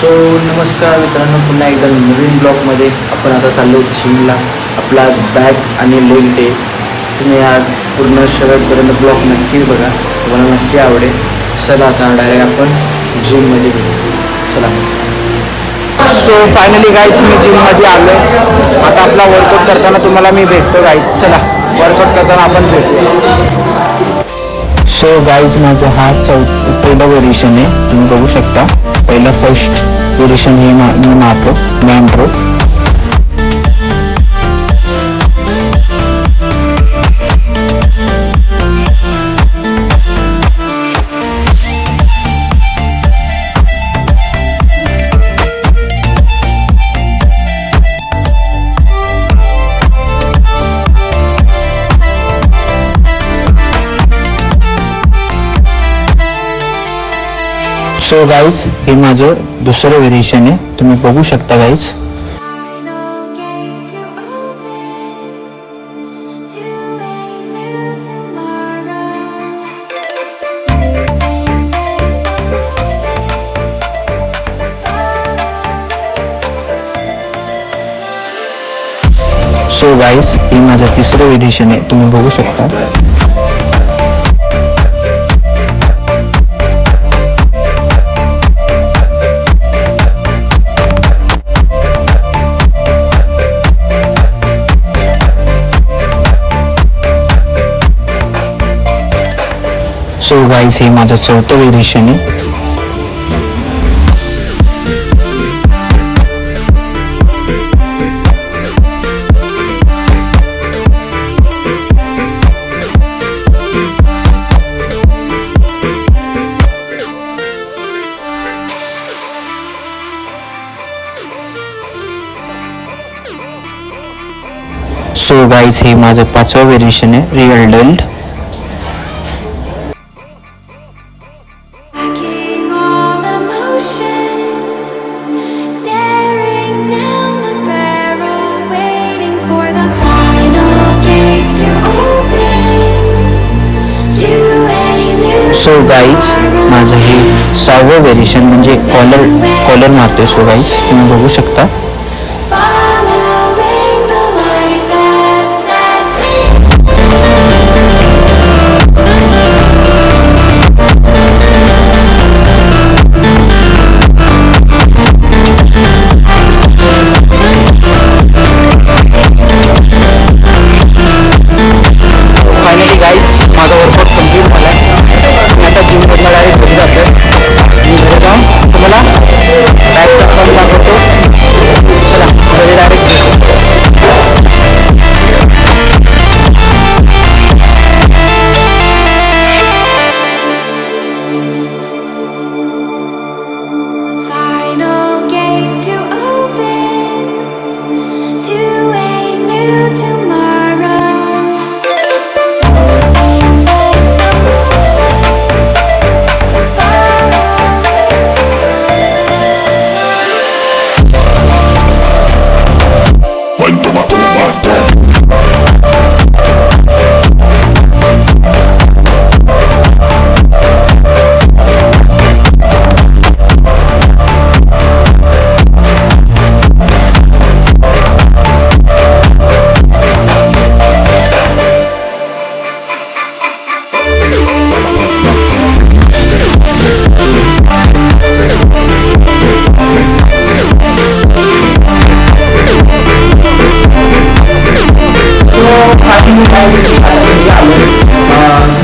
सो नमस्कार मित्रांनो, पुन्हा एकदा नवीन ब्लॉगमध्ये आपण आता चाललो जिमला. आपला आज बॅक आणि लेग डे. तुम्ही आज पूर्ण शेवटपर्यंत ब्लॉग नक्की बघा, तुम्हाला नक्की आवडेल. चला आता डायरेक्ट आपण जिममध्ये चला. सो फायनली गाईज मी जिममध्ये आलो. आता आपला वर्कआउट करताना तुम्हाला मी भेटतो गाईज. चला वर्कआउट करताना आपण भेटू. सो गाईज माझा हा पहिला व्हेरिएशन आहे, तुम्ही बघू शकता. पहिला फर्स्ट व्हेरिएशन हे मी मारतो मॅन रो. सो गाईज हे माझं दुसरं व्हेरिएशन आहे, तुम्ही बघू शकता गाईज. सो गाईज हे माझं तिसरं व्हेरिएशन आहे, तुम्ही बघू शकता. सो गाईज हे माझं चौथं व्हेरिएशन आहे. सो गाईज हे माझं पाचवं व्हेरिएशन आहे, रियल डेल्ट. सो गाईज माझं हे 6वं व्हेरिएशन म्हणजे कॉलर मारतोय. सो गाईज तुम्ही बघू शकता. फायनली गाईज माझा वर्कआउट कम्प्लीट झाला आहे. आता जिममधला डायरेक्ट घरी जातो. मी घरी जाऊन तुम्हाला डायरेक्टचा फॉर्म दाखवतो. चला घरी डायरेक्ट.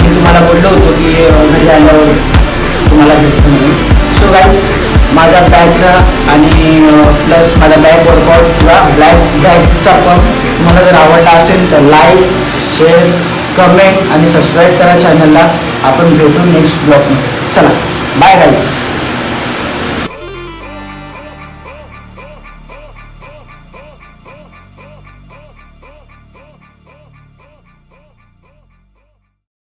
मी तुम्हाला बोललो होतो की घरी आल्यावर तुम्हाला भेटतो म्हणून. सो गाईज माझा बॅकचा आणि प्लस माझा बॅक वर्कआउट किंवा बॅकचा पण तुम्हाला जर आवडला असेल तर लाईक, शेअर, कमेंट आणि सबस्क्राईब करा चॅनलला. आपण भेटू नेक्स्ट ब्लॉगमध्ये. चला बाय गाईज.